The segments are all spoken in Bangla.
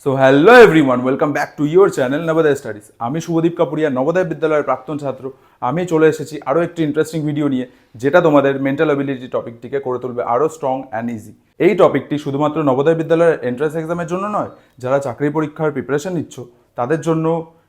So hello everyone, welcome back to your channel Navodaya studies. আমি শুভদীপ কাপুরিয়া, নবোদয় বিদ্যালয়ের প্রাক্তন ছাত্র। আমি চলে এসেছি আরও একটি ইন্টারেস্টিং ভিডিও নিয়ে, যেটা তোমাদের মেন্টাল অ্যাবিলিটি টপিকটিকে করে তুলবে আরও স্ট্রং অ্যান্ড ইজি। এই টপিকটি শুধুমাত্র নবোদয় বিদ্যালয়ের এন্ট্রান্স এক্সামের জন্য নয়, যারা চাকরি পরীক্ষার প্রিপারেশন নিচ্ছ তাদের জন্য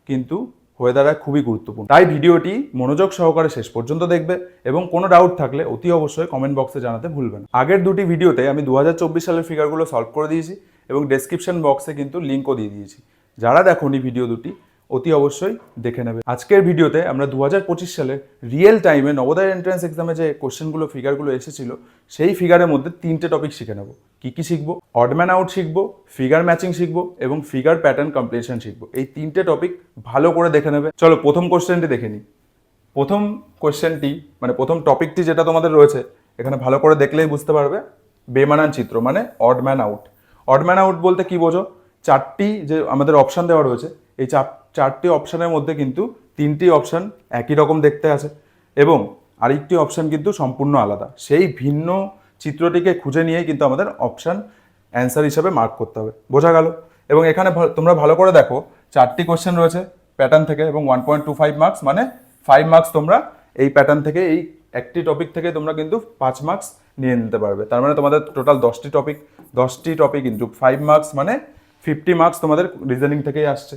কিন্তু হয়ে দাঁড়ায় খুবই গুরুত্বপূর্ণ। তাই ভিডিওটি মনোযোগ সহকারে শেষ পর্যন্ত দেখবে এবং কোনো ডাউট থাকলে অতি অবশ্যই কমেন্ট বক্সে জানাতে ভুলবেন না। আগের দুটি ভিডিওতে আমি 2024 সালের ফিগারগুলো সলভ করে দিয়েছি এবং ডেসক্রিপশন বক্সে কিন্তু লিঙ্কও দিয়ে দিয়েছি। যারা দেখোনি ভিডিও দুটি অতি অবশ্যই দেখে নেবে। আজকের ভিডিওতে আমরা 2025 সালে রিয়েল টাইমে নবোদয় এন্ট্রান্স এক্সামে যে কোশ্চেনগুলো ফিগারগুলো এসেছিল সেই ফিগারের মধ্যে 3টে টপিক শিখে নেব। কি শিখবো? অড ম্যান আউট শিখবো, ফিগার ম্যাচিং শিখবো এবং ফিগার প্যাটার্ন কমপ্লিশন শিখবো। এই 3টে টপিক ভালো করে দেখে নেবে। চলো প্রথম কোশ্চেনটি দেখে নিই। প্রথম কোশ্চেনটি মানে প্রথম টপিকটি যেটা তোমাদের রয়েছে, এখানে ভালো করে দেখলেই বুঝতে পারবে, বেমানান চিত্র মানে odd man out. Odd man out বলতে কি বোঝো? চারটি যে আমাদের অপশান দেওয়া রয়েছে, এই চারটি অপশানের মধ্যে কিন্তু 3টি অপশান একই রকম দেখতে আছে এবং আরেকটি অপশান কিন্তু সম্পূর্ণ আলাদা। সেই ভিন্ন চিত্রটিকে খুঁজে নিয়ে কিন্তু আমাদের অপশান অ্যান্সার হিসাবে মার্ক করতে হবে। বোঝা গেল? এবং এখানে তোমরা ভালো করে দেখো, 4টি কোশ্চেন রয়েছে প্যাটার্ন থেকে এবং 1.25 মার্কস, মানে 5 মার্কস তোমরা এই প্যাটার্ন থেকে, এই একটি টপিক থেকে তোমরা কিন্তু 5 মার্কস নিয়ে নিতে পারবে। তার মানে তোমাদের টোটাল 10টি টপিক কিন্তু 5 মার্কস, মানে 50 মার্কস তোমাদের রিজনিং থেকেই আসছে।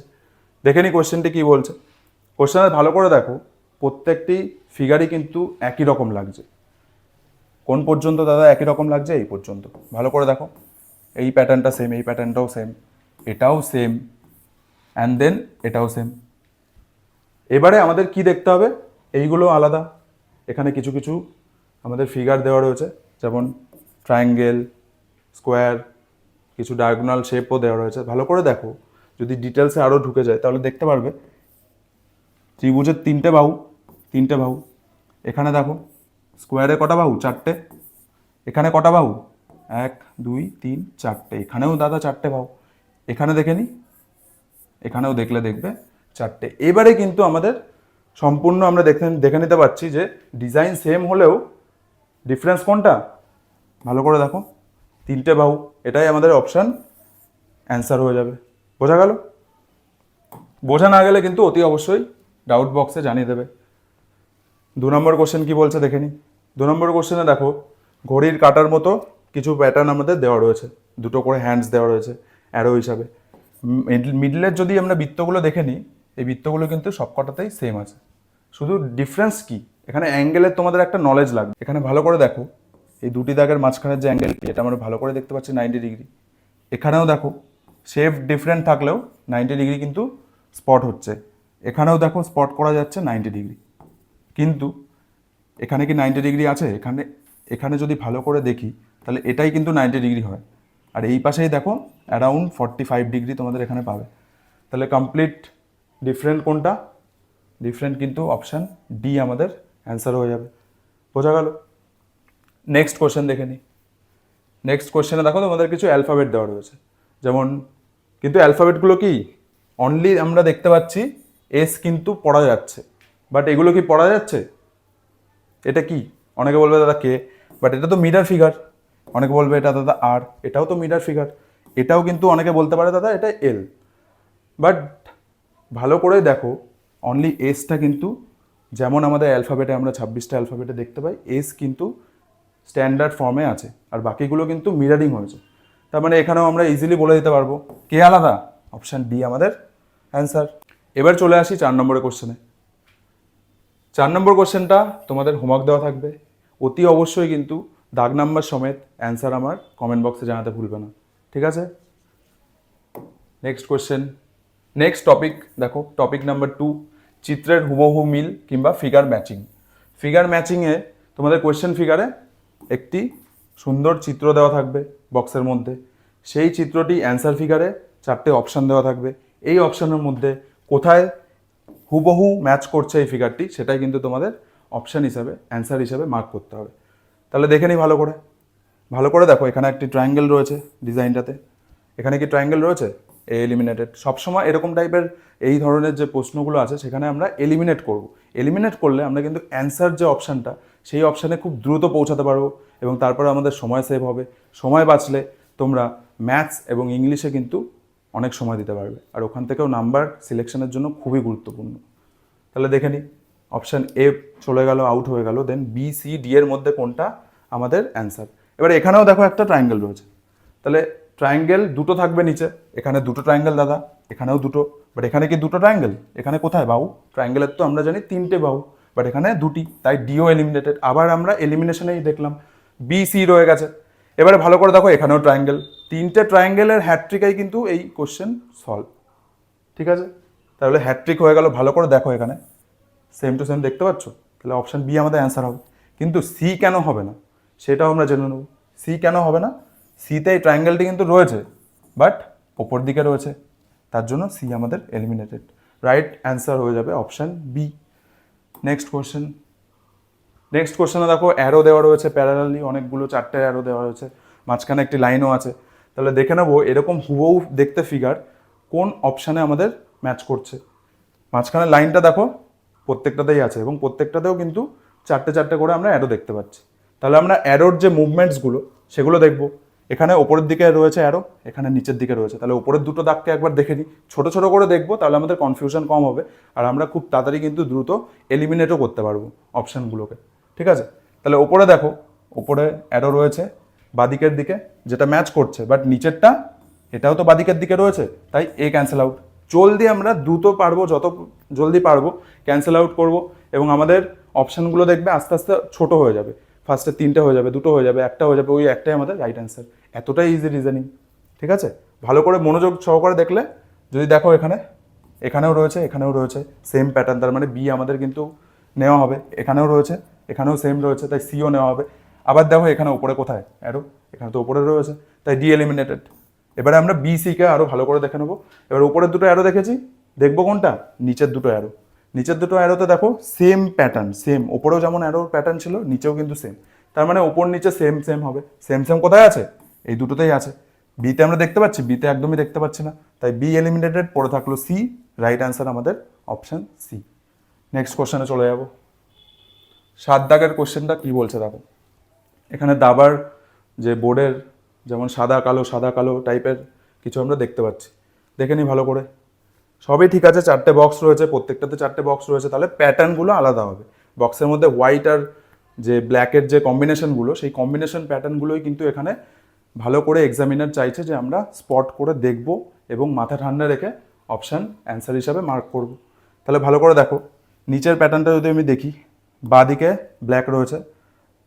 দেখে নি কোশ্চেনটি কী বলছে। কোশ্চেনে ভালো করে দেখো, প্রত্যেকটি ফিগারই কিন্তু একই রকম লাগছে। কোন পর্যন্ত দাদা একই রকম লাগছে? এই পর্যন্ত। ভালো করে দেখো, এই প্যাটার্নটা সেম, এই প্যাটার্নটাও সেম, এটাও সেম, অ্যান্ড দেন এটাও সেম। এবারে আমাদের কি দেখতে হবে? এইগুলো আলাদা। এখানে কিছু কিছু আমাদের ফিগার দেওয়া রয়েছে, যেমন ট্রায়াঙ্গেল, স্কোয়ার, কিছু ডায়াগোনাল শেপও দেওয়া রয়েছে। ভালো করে দেখো, যদি ডিটেলসে আরও ঢুকে যায় তাহলে দেখতে পারবে ত্রিভুজের 3টে বাহু। এখানে দেখো স্কোয়ারে কটা বাহু? 4টে। এখানে কটা বাহু? 1 2 3 4টে। এখানেও দাদা 4টে বাহু। এখানে দেখে নি, এখানেও দেখবে 4টে। এবারে কিন্তু আমাদের সম্পূর্ণ আমরা দেখে নিতে পারছি যে ডিজাইন সেম হলেও ডিফারেন্স কোনটা? ভালো করে দেখো, 3টে বাহু। এটাই আমাদের অপশান অ্যান্সার হয়ে যাবে। বোঝা গেল? বোঝা না গেলে কিন্তু অতি অবশ্যই ডাউট বক্সে জানিয়ে দেবে। 2 নম্বর কোশ্চেন কি বলছে দেখে নি। 2 নম্বর কোশ্চেনে দেখো, ঘড়ির কাঁটার মতো কিছু প্যাটার্ন আমাদের দেওয়া রয়েছে, 2টো করে হ্যান্ডস দেওয়া রয়েছে অ্যারো হিসাবে। মিডলের যদি আমরা বৃত্তগুলো দেখে নিই, এই বৃত্তগুলো কিন্তু সবকটাতেই সেম আছে। শুধু ডিফারেন্স কি? এখানে অ্যাঙ্গেলের তোমাদের একটা নলেজ লাগবে। এখানে ভালো করে দেখো, এই দুটি দাগের মাঝখানের যে অ্যাঙ্গেলটি, এটা আমরা ভালো করে দেখতে পাচ্ছি 90 ডিগ্রি। এখানেও দেখো শেপ ডিফারেন্ট থাকলেও 90 ডিগ্রি কিন্তু স্পট হচ্ছে। এখানেও দেখো স্পট করা যাচ্ছে 90 ডিগ্রি। কিন্তু এখানে কি 90 ডিগ্রি আছে? এখানে যদি ভালো করে দেখি তাহলে এটাই কিন্তু 90 ডিগ্রি হয়। আর এই পাশেই দেখো অ্যারাউন্ড 45 ডিগ্রি তোমাদের এখানে পাবে। তাহলে কমপ্লিট ডিফারেন্ট কোনটা? ডিফারেন্ট কিন্তু অপশান ডি আমাদের অ্যান্সার হয়ে যাবে। বোঝা গেল? নেক্সট কোশ্চেন দেখে নিই। নেক্সট কোশ্চেনে দেখো তোমাদের কিছু অ্যালফাবেট দেওয়া রয়েছে, যেমন, কিন্তু অ্যালফাবেটগুলো কি অনলি আমরা দেখতে পাচ্ছি এস কিন্তু পড়া যাচ্ছে, বাট এগুলো কি পড়া যাচ্ছে? এটা কি? অনেকে বলবে দাদা কে, বাট এটা তো মিডার ফিগার। অনেকে বলবে এটা দাদা আর, এটাও তো মিডার ফিগার। এটাও কিন্তু অনেকে বলতে পারে দাদা এটা এল। বাট ভালো করে দেখো, অনলি এসটা কিন্তু, যেমন আমাদের অ্যালফাবেটে আমরা 26টা অ্যালফাবেটে দেখতে পাই, এস কিন্তু স্ট্যান্ডার্ড ফর্মে আছে, আর বাকিগুলো কিন্তু মিরারিং হয়েছে। তার মানে এখানেও আমরা ইজিলি বলে দিতে পারবো কে আলাদা? অপশান ডি আমাদের অ্যান্সার। এবার চলে আসি 4 নম্বরের কোশ্চেনে। 4 নম্বর কোশ্চেনটা তোমাদের হোমওয়ার্ক দেওয়া থাকবে। অতি অবশ্যই কিন্তু দাগ নাম্বার সমেত অ্যান্সার আমার কমেন্ট বক্সে জানাতে ভুলবে না, ঠিক আছে? নেক্সট কোশ্চেন, নেক্সট টপিক দেখো, টপিক নাম্বার 2, চিত্রের হুবহু মিল কিংবা ফিগার ম্যাচিং। ফিগার ম্যাচিংয়ে তোমাদের কোয়েশ্চেন ফিগারে একটি সুন্দর চিত্র দেওয়া থাকবে বক্সের মধ্যে। সেই চিত্রটি অ্যান্সার ফিগারে 4টে অপশান দেওয়া থাকবে। এই অপশানের মধ্যে কোথায় হুবহু ম্যাচ করছে এই ফিগারটি, সেটাই কিন্তু তোমাদের অপশান হিসাবে, অ্যান্সার হিসাবে মার্ক করতে হবে। তাহলে দেখে নিই ভালো করে দেখো, এখানে একটি ট্রায়াঙ্গেল রয়েছে ডিজাইনটাতে। এখানে কি ট্রায়াঙ্গেল রয়েছে? এলিমিনেটেড। সবসময় এরকম টাইপের এই ধরনের যে প্রশ্নগুলো আছে সেখানে আমরা এলিমিনেট করব। এলিমিনেট করলে আমরা কিন্তু অ্যান্সার যে অপশানটা, সেই অপশানে খুব দ্রুত পৌঁছাতে পারবো এবং তারপরে আমাদের সময় সেভ হবে। সময় বাঁচলে তোমরা ম্যাথস এবং ইংলিশে কিন্তু অনেক সময় দিতে পারবে, আর ওখান থেকেও নাম্বার সিলেকশনের জন্য খুবই গুরুত্বপূর্ণ। তাহলে দেখে নিই, অপশান এ চলে গেল, আউট হয়ে গেল। দেন বি, সি, ডি এর মধ্যে কোনটা আমাদের অ্যান্সার। এবার এখানেও দেখো একটা ট্রায়াঙ্গেল রয়েছে, তাহলে ট্রায়াঙ্গেল দুটো থাকবে নিচে, এখানে দুটো ট্রায়াঙ্গেল দাদা, এখানেও দুটো, বাট এখানে কি দুটো ট্রায়াঙ্গেল? এখানে কোথায় বাহু? ট্রায়াঙ্গেলের তো আমরা জানি তিনটে বাহু, বাট এখানে দুটি, তাই ডিও এলিমিনেটেড। আবার আমরা এলিমিনেশনেই দেখলাম বি, সি রয়ে গেছে। এবারে ভালো করে দেখো, এখানেও ট্রায়াঙ্গেল, তিনটে ট্রায়াঙ্গেলের হ্যাট্রিকাই কিন্তু এই কোশ্চেন সলভ। ঠিক আছে, তাহলে হ্যাট্রিক হয়ে গেল। ভালো করে দেখো, এখানে সেম টু সেম দেখতে পাচ্ছ, তাহলে অপশান বি আমাদের অ্যান্সার হবে। কিন্তু সি কেন হবে না সেটাও আমরা জেনে নেব। সি কেন হবে না? সিতে এই ট্রায়াঙ্গেলটি কিন্তু রয়েছে, বাট ওপর দিকে রয়েছে, তার জন্য সি আমাদের এলিমিনেটেড। রাইট অ্যান্সার হয়ে যাবে option B. Next question. Next কোশ্চেনে দেখো অ্যারো দেওয়া রয়েছে প্যারালালি, অনেকগুলো, 4টে অ্যারো দেওয়া রয়েছে, মাঝখানে একটি লাইনও আছে। তাহলে দেখে নেবো এরকম হুবহু দেখতে ফিগার কোন অপশানে আমাদের ম্যাচ করছে। মাঝখানে লাইনটা দেখো প্রত্যেকটাতেই আছে, এবং প্রত্যেকটাতেও কিন্তু 4টে করে আমরা অ্যারো দেখতে পাচ্ছি। তাহলে আমরা অ্যারোর যে মুভমেন্টসগুলো সেগুলো দেখব। এখানে ওপরের দিকে রয়েছে অ্যারো, এখানে নিচের দিকে রয়েছে, তাহলে ওপরের দুটো দাগকে একবার দেখে নিই, ছোটো ছোটো করে দেখবো, তাহলে আমাদের কনফিউশন কম হবে, আর আমরা খুব তাড়াতাড়ি কিন্তু দ্রুত এলিমিনেটও করতে পারবো অপশানগুলোকে। ঠিক আছে, তাহলে ওপরে দেখো, ওপরে অ্যারো রয়েছে বাদিকের দিকে, যেটা ম্যাচ করছে, বাট নিচেরটা এটাও তো বাদিকের দিকে রয়েছে, তাই এ ক্যান্সেল আউট। জলদি আমরা দ্রুত পারবো, যত জলদি পারবো ক্যান্সেল আউট করব, এবং আমাদের অপশানগুলো দেখবে আস্তে আস্তে ছোট হয়ে যাবে। ফার্স্টে 3টে হয়ে যাবে, 2টো হয়ে যাবে, 1টা হয়ে যাবে, ওই একটাই আমাদের রাইট অ্যান্সার। এতটাই ইজি রিজনিং। ঠিক আছে, ভালো করে মনোযোগ সহকারে দেখলে, যদি দেখো এখানেও রয়েছে, এখানেও রয়েছে, সেম প্যাটার্ন, তার মানে বি আমাদের কিন্তু নেওয়া হবে। এখানেও রয়েছে, এখানেও সেম রয়েছে, তাই সিও নেওয়া হবে। আবার দেখো এখানে উপরে কোথায় অ্যারো, এখানে তো উপরে রয়েছে, তাই ডি এলিমিনেটেড। এবারে আমরা বি সিকে আরও ভালো করে দেখে নেবো। এবার উপরের দুটো অ্যারো দেখেছি, দেখবো কোনটা? নিচের দুটো অ্যারো। নিচের দুটো অ্যারোতে দেখো সেম প্যাটার্ন, সেম, ওপরেও যেমন অ্যারোর প্যাটার্ন ছিল, নিচেও কিন্তু সেম, তার মানে ওপর নিচে সেম সেম হবে। সেম সেম কোথায় আছে? এই দুটোতেই আছে। বিতে আমরা দেখতে পাচ্ছি, বিতে একদমই দেখতে পাচ্ছি না, তাই বি এলিমিনেটেড। পড়ে থাকলো সি, রাইট অ্যান্সার আমাদের অপশান সি। নেক্সট কোশ্চেনে চলে যাব। 7 দাগের কোশ্চেনটা কি বলছে দেখো, এখানে দাবার যে বোর্ডের যেমন সাদা কালো টাইপের কিছু আমরা দেখতে পাচ্ছি, দেখে নিই ভালো করে। সবই ঠিক আছে, 4টে বক্স রয়েছে, প্রত্যেকটাতে 4টে বক্স রয়েছে, তাহলে প্যাটার্নগুলো আলাদা হবে। বক্সের মধ্যে হোয়াইট আর যে ব্ল্যাকের যে কম্বিনেশনগুলো, সেই কম্বিনেশন প্যাটার্নগুলোই কিন্তু এখানে ভালো করে এক্সামিনার চাইছে যে আমরা স্পট করে দেখব এবং মাথা ঠান্ডা রেখে অপশান অ্যান্সার হিসাবে মার্ক করব। তাহলে ভালো করে দেখো, নিচের প্যাটার্নটা যদি আমি দেখি, বাঁ দিকে ব্ল্যাক রয়েছে,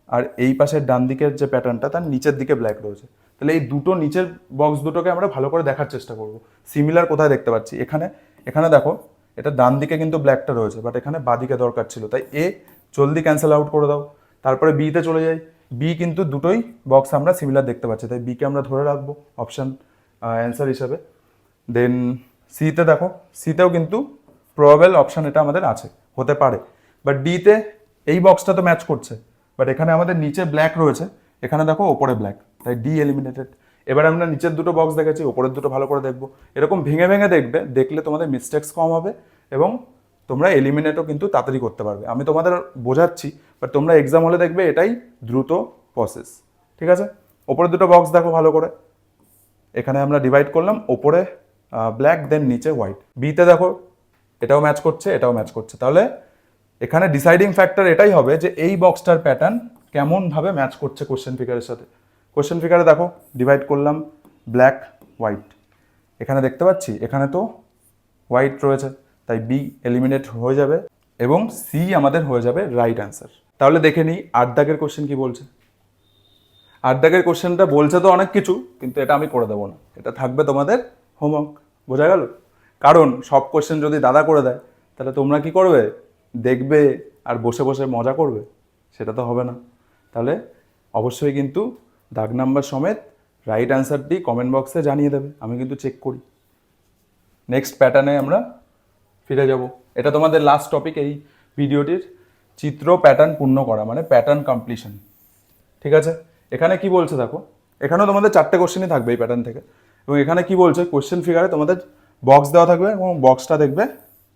আর এই পাশের ডান দিকের যে প্যাটার্নটা তার নিচের দিকে ব্ল্যাক রয়েছে। তাহলে এই দুটো নিচের বক্স দুটোকে আমরা ভালো করে দেখার চেষ্টা করব। সিমিলার কোথায় দেখতে পাচ্ছি, এখানে দেখো, এটা ডান দিকে কিন্তু ব্ল্যাকটা রয়েছে, বাট এখানে বাঁ দিকে দরকার ছিল, তাই এ জলদি ক্যান্সেল আউট করে দাও। তারপরে বিতে চলে যাই, বি কিন্তু দুটোই বক্স আমরা সিমিলার দেখতে পাচ্ছি, তাই বিকে আমরা ধরে রাখবো অপশান অ্যান্সার হিসাবে। দেন সিতে দেখো, সিতেও কিন্তু প্রবাবেল অপশান এটা আমাদের আছে, হতে পারে, বাট ডিতে এই বক্সটা তো ম্যাচ করছে, বাট এখানে আমাদের নিচে ব্ল্যাক রয়েছে, এখানে দেখো ওপরে ব্ল্যাক, তাই ডি এলিমিনেটেড। এবার আমরা নিচের দুটো বক্স দেখেছি, ওপরের দুটো ভালো করে দেখবো। এরকম ভেঙে ভেঙে দেখবে, দেখলে তোমাদের মিস্টেক্স কম হবে, এবং তোমরা এলিমিনেটও কিন্তু তাড়াতাড়ি করতে পারবে। আমি তোমাদের বোঝাচ্ছি, বাট তোমরা এক্সাম হলে দেখবে এটাই দ্রুত প্রসেস। ঠিক আছে, ওপরের দুটো বক্স দেখো ভালো করে, এখানে আমরা ডিভাইড করলাম, ওপরে ব্ল্যাক, দেন নিচে হোয়াইট। বিতে দেখো এটাও ম্যাচ করছে, এটাও ম্যাচ করছে, তাহলে এখানে ডিসাইডিং ফ্যাক্টর এটাই হবে যে এই বক্সটার প্যাটার্ন কেমনভাবে ম্যাচ করছে কোশ্চেন ফিগারের সাথে। কোশ্চেন ফিগারে দেখো ডিভাইড করলাম ব্ল্যাক হোয়াইট, এখানে দেখতে পাচ্ছি এখানে তো হোয়াইট রয়েছে, তাই বি এলিমিনেট হয়ে যাবে এবং সি আমাদের হয়ে যাবে রাইট অ্যান্সার। তাহলে দেখে নিই 8 দাগের কোশ্চেন কি বলছে। 8 দাগের কোশ্চেনটা বলছে তো অনেক কিছু, কিন্তু এটা আমি করে দেবো না, এটা থাকবে তোমাদের হোমওয়ার্ক। বোঝা গেল? কারণ সব কোশ্চেন যদি দাদা করে দেয়, তাহলে তোমরা কি করবে? দেখবে আর বসে বসে মজা করবে? সেটা তো হবে না। তাহলে অবশ্যই কিন্তু দাগ নাম্বার সমেত রাইট অ্যান্সারটি কমেন্ট বক্সে জানিয়ে দেবে, আমি কিন্তু চেক করি। নেক্সট প্যাটার্নে আমরা ফিরে যাব। এটা তোমাদের লাস্ট টপিক এই ভিডিওটির, চিত্র প্যাটার্ন পূর্ণ করা, মানে প্যাটার্ন কমপ্লিশন। ঠিক আছে, এখানে কি বলছে দেখো, এখানেও তোমাদের 4টে কোশ্চেনই থাকবে এই প্যাটার্ন থেকে, এবং এখানে কি বলছে, কোশ্চেন ফিগারে তোমাদের বক্স দেওয়া থাকবে, এবং বক্সটা দেখবে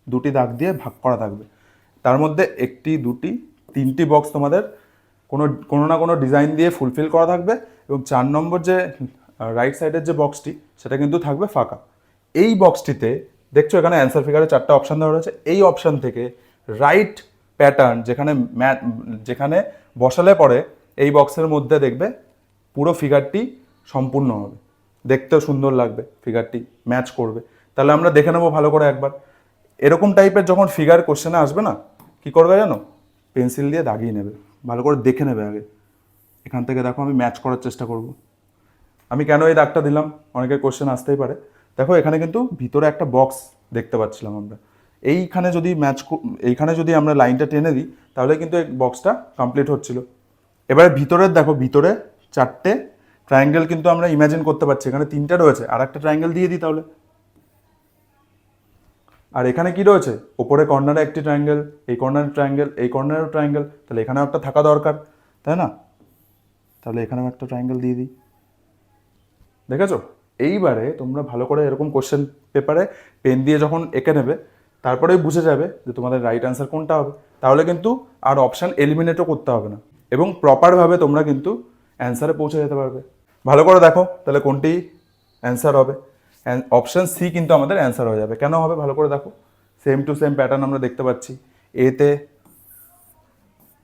2টি দাগ দিয়ে ভাগ করা থাকবে, তার মধ্যে 1টি 2টি 3টি বক্স তোমাদের কোনো না কোনো ডিজাইন দিয়ে ফুলফিল করা থাকবে, এবং 4 নম্বর যে রাইট সাইডের যে বক্সটি সেটা কিন্তু থাকবে ফাঁকা। এই বক্সটিতে দেখছো এখানে অ্যান্সার ফিগারে 4টা অপশান দেওয়া রয়েছে। এই অপশান থেকে রাইট প্যাটার্ন যেখানে বসালে পরে এই বক্সের মধ্যে দেখবে পুরো ফিগারটি সম্পূর্ণ হবে, দেখতেও সুন্দর লাগবে, ফিগারটি ম্যাচ করবে। তাহলে আমরা দেখে নেবো ভালো করে একবার। এরকম টাইপের যখন ফিগার কোশ্চেনে আসবে না, কি করবে জানো, পেন্সিল দিয়ে দাগিয়ে নেবে, ভালো করে দেখে নেবে আগে। এখান থেকে দেখো আমি ম্যাচ করার চেষ্টা করব। আমি কেন এই দাগটা দিলাম, অনেকের কোশ্চেন আসতেই পারে। দেখো এখানে কিন্তু ভিতরে একটা বক্স দেখতে পাচ্ছিলাম আমরা, এইখানে যদি আমরা লাইনটা টেনে দিই তাহলে কিন্তু এই বক্সটা কমপ্লিট হচ্ছিল। এবারে ভিতরের দেখো, ভিতরে 4টে ট্রায়াঙ্গেল কিন্তু আমরা ইমাজিন করতে পারছি, এখানে 3টে রয়েছে, আর একটা ট্রায়াঙ্গেল দিয়ে দিই তাহলে। আর এখানে কি রয়েছে, ওপরে কর্নারে একটি ট্রায়াঙ্গেল, এই কর্নারে ট্রায়াঙ্গেল, এই কর্নারেও ট্রায়াঙ্গেল, তাহলে এখানেও একটা থাকা দরকার, তাই না? তাহলে এখানেও একটা ট্রায়াঙ্গেল দিয়ে দিই। দেখেছো? এইবারে তোমরা ভালো করে এরকম কোশ্চেন পেপারে পেন দিয়ে যখন এঁকে নেবে, তারপরেই বুঝে যাবে যে তোমাদের রাইট অ্যান্সার কোনটা হবে। তাহলে কিন্তু আর অপশান এলিমিনেটও করতে হবে না, এবং প্রপারভাবে তোমরা কিন্তু অ্যান্সারে পৌঁছে যেতে পারবে। ভালো করে দেখো তাহলে কোনটি অ্যান্সার হবে। অপশান সি কিন্তু আমাদের অ্যান্সার হয়ে যাবে। কেন হবে ভালো করে দেখো, সেম টু সেম প্যাটার্ন আমরা দেখতে পাচ্ছি। এতে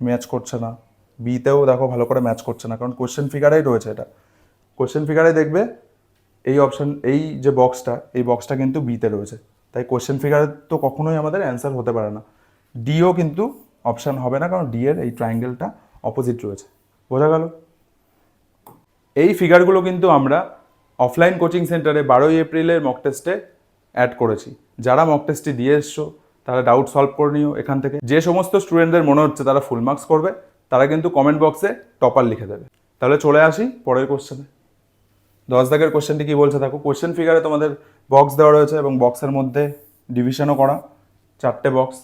ম্যাচ করছে না, বিতেও দেখো ভালো করে ম্যাচ করছে না, কারণ কোশ্চেন ফিগারেই রয়েছে। এটা কোশ্চেন ফিগারে দেখবে এই অপশান, এই যে বক্সটা, এই বক্সটা কিন্তু বিতে রয়েছে, তাই কোশ্চেন ফিগারে তো কখনোই আমাদের অ্যান্সার হতে পারে না। ডিও কিন্তু অপশান হবে না, কারণ ডি এর এই ট্রায়াঙ্গেলটা অপোজিট রয়েছে। বোঝা গেল? এই ফিগারগুলো কিন্তু আমরা অফলাইন কোচিং সেন্টারে 12ই এপ্রিলের মক টেস্টে অ্যাড করেছি। যারা মক টেস্টটি দিয়ে এসছো তারা ডাউট সলভ করে নিও এখান থেকে। যে সমস্ত স্টুডেন্টদের মনে হচ্ছে তারা ফুল মার্কস করবে, তারা কিন্তু কমেন্ট বক্সে টপার লিখে দেবে। তাহলে চলে আসি পরের কোশ্চেনে। 10 দাগের কোশ্চেনটি কী বলছে দেখো। কোশ্চেন ফিগারে তোমাদের বক্স দেওয়া রয়েছে এবং বক্সের মধ্যে ডিভিশনও করা, 4টে বক্স।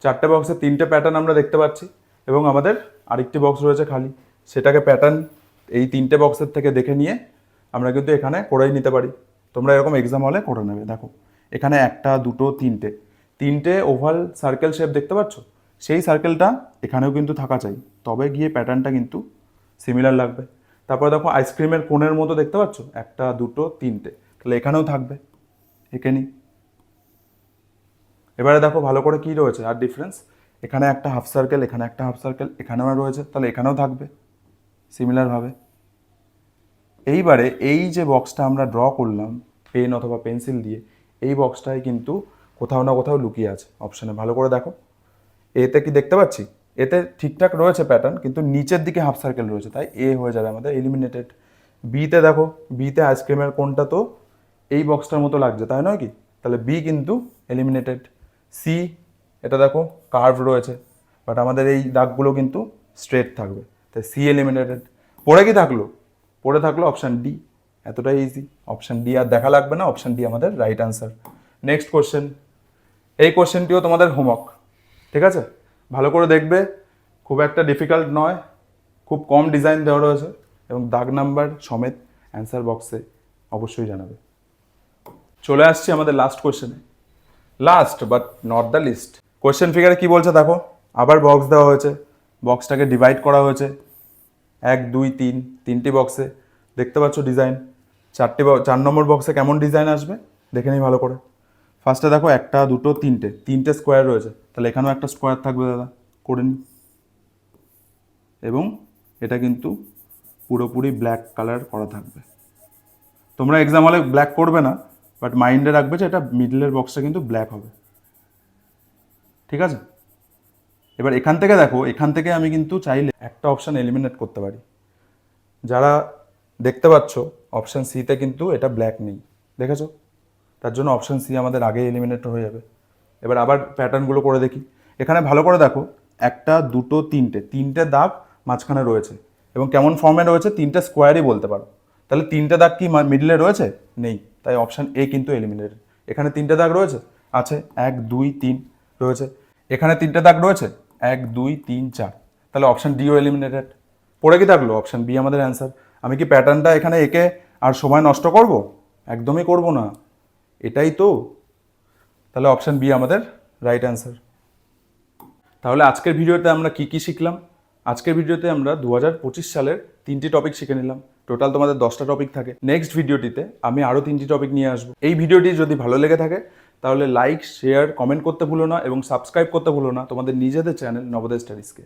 4টে বক্সে 3টে প্যাটার্ন আমরা দেখতে পাচ্ছি, এবং আমাদের আরেকটি বক্স রয়েছে খালি, সেটাকে প্যাটার্ন এই 3টে বক্সের থেকে দেখে নিয়ে আমরা কিন্তু এখানে করেই নিতে পারি। তোমরা এরকম এক্সাম হলে করে নেবে। দেখো এখানে 1, 2, 3টে ওভাল সার্কেল শেপ দেখতে পাচ্ছ, সেই সার্কেলটা এখানেও কিন্তু থাকা চাই, তবে গিয়ে প্যাটার্নটা কিন্তু সিমিলার লাগবে। তারপরে দেখো আইসক্রিমের কোণের মতো দেখতে পাচ্ছ, 1, 2, 3টে, তাহলে এখানেও থাকবে, এঁকে নিই। এবারে দেখো ভালো করে কি রয়েছে আর ডিফারেন্স, এখানে একটা হাফ সার্কেল, এখানে একটা হাফ সার্কেল, এখানেও রয়েছে, তাহলে এখানেও থাকবে সিমিলারভাবে। এইবারে এই যে বক্সটা আমরা ড্র করলাম পেন অথবা পেন্সিল দিয়ে, এই বক্সটাই কিন্তু কোথাও না কোথাও লুকিয়ে আছে অপশানে। ভালো করে দেখো, এতে কি দেখতে পাচ্ছি, এতে ঠিকঠাক রয়েছে প্যাটার্ন, কিন্তু নিচের দিকে হাফ সার্কেল রয়েছে, তাই এ হয়ে যাবে আমাদের এলিমিনেটেড। বিতে দেখো, বিতে আইসক্রিমের কোনটা তো এই বক্সটার মতো লাগছে, তাই নয় কি? তাহলে বি কিন্তু এলিমিনেটেড। সি, এটা দেখো কার্ভ রয়েছে, বাট আমাদের এই দাগগুলো কিন্তু স্ট্রেট থাকবে, তাই সি এলিমিনেটেড। পড়ে কি থাকলো? পড়ে থাকলো অপশান ডি। এতটাই ইজি, অপশান ডি আর দেখা লাগবে না, অপশান ডি আমাদের রাইট আনসার। Next question. এই কোশ্চেনটিও তোমাদের হোমওয়ার্ক, ঠিক আছে? ভালো করে দেখবে, খুব একটা ডিফিকাল্ট নয়, খুব কম ডিজাইন দেওয়া রয়েছে, এবং দাগ নাম্বার সমেত অ্যান্সার বক্সে অবশ্যই জানাবে। চলে আসছি আমাদের লাস্ট কোশ্চেনে, last but not the least. Question ফিগারে কি বলছে দেখো, আবার বক্স দেওয়া হয়েছে, বক্সটাকে ডিভাইড করা হয়েছে 1, 2, 3, 3টি বক্সে। দেখতে পাচ্ছ ডিজাইন, 4 নম্বর বক্সে কেমন ডিজাইন আসবে দেখে নিই ভালো করে। ফার্স্টে দেখো 1, 2, 3টে স্কোয়ার রয়েছে, তাহলে এখানেও একটা স্কোয়ার থাকবে দাদা, করে নিই। এবং এটা কিন্তু পুরোপুরি ব্ল্যাক কালার করা থাকবে। তোমরা এক্সাম হলে ব্ল্যাক করবে না, বাট মাইন্ডে রাখবে যে এটা মিডলের বক্সটা কিন্তু ব্ল্যাক হবে, ঠিক আছে? এবার এখান থেকে দেখো, এখান থেকে আমি কিন্তু চাইলে একটা অপশান এলিমিনেট করতে পারি। যারা দেখতে পাচ্ছ অপশান সিতে কিন্তু এটা ব্ল্যাক নেই, দেখেছো? তার জন্য অপশান সি আমাদের আগে এলিমিনেট হয়ে যাবে। এবার আবার প্যাটার্নগুলো করে দেখি। এখানে ভালো করে দেখো, 1, 2, 3টে দাগ মাঝখানে রয়েছে, এবং কেমন ফর্মে রয়েছে, 3টে স্কোয়ারই বলতে পারো। তাহলে 3টে দাগ কি মিডলে রয়েছে? নেই, তাই অপশান এ কিন্তু এলিমিনেটেড। এখানে 3টে দাগ রয়েছে, আছে 1, 2, 3 রয়েছে। এখানে 3টে দাগ রয়েছে, 1, 2, 3, 4, তাহলে অপশান ডিও এলিমিনেটেড। পড়ে কি থাকলো? অপশান বি আমাদের অ্যান্সার। আমি কি প্যাটার্নটা এখানে এঁকে আর সময় নষ্ট করব? একদমই করব না, এটাই তো। তাহলে অপশান বি আমাদের রাইট অ্যান্সার। তাহলে আজকের ভিডিওতে আমরা কি শিখলাম? আজকের ভিডিওতে আমরা 2025 সালের 3টি টপিক শিখে নিলাম। টোটাল তোমাদের 10টা টপিক থাকে। নেক্সট ভিডিওটিতে আমি আরও 3টি টপিক নিয়ে আসবো। এই ভিডিওটি যদি ভালো লেগে থাকে তাহলে লাইক, শেয়ার, কমেন্ট করতে ভুলো না এবং সাবস্ক্রাইব করতে ভুলো না তোমাদের নিজেদের চ্যানেল নবোদয় স্টাডিজকে।